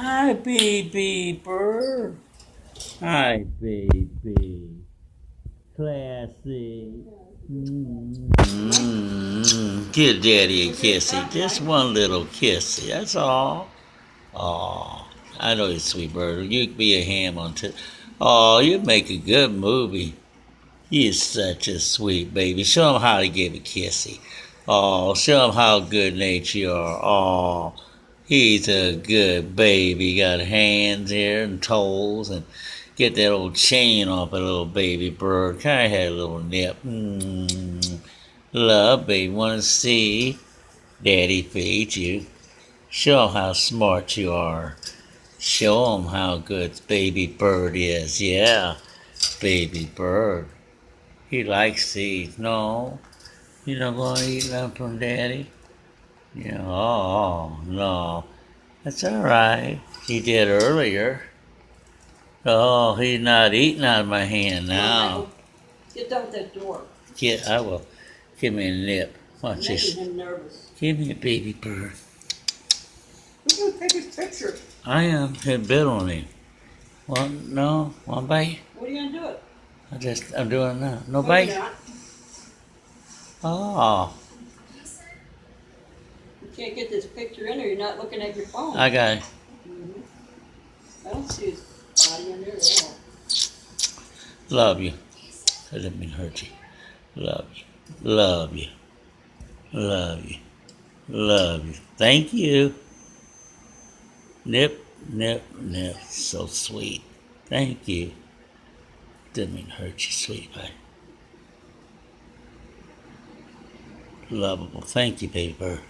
Hi, baby bird. Hi, baby. Classy. Give daddy a kissy. Just one little kissy. That's all. Oh, I know you're sweet bird. You could be a ham on t. Oh, you'd make a good movie. You're such a sweet baby. Show him how to give a kissy. Oh, show him how good natured you are. Oh, he's a good baby. Got hands here and toes and get that old chain off a little baby bird. Kind of had a little nip. Love, baby. Want to see daddy feed you. Show him how smart you are. Show him how good baby bird is. Yeah, baby bird. He likes seeds. No, you don't going to eat them from daddy? Yeah, oh, no. That's all right. He did earlier. Oh, he's not eating out of my hand now. Get down with that door. I will. Give me a nip. Watch this. Making him nervous. Give me a baby bird. We're going to take his picture. I am. Hit bit on him. One, no, one bite. What are you going to do it? I'm doing it now. No No, bite? you're not. Oh, You can't get this picture in or you're not looking at your phone. I got it. I don't see his body in there at all. Love you. I didn't mean to hurt you. Love you. Love you. Love you. Love you. Thank you. Nip, nip, nip. So sweet. Thank you. Didn't mean to hurt you, sweet pie. Lovable. Thank you, baby bird.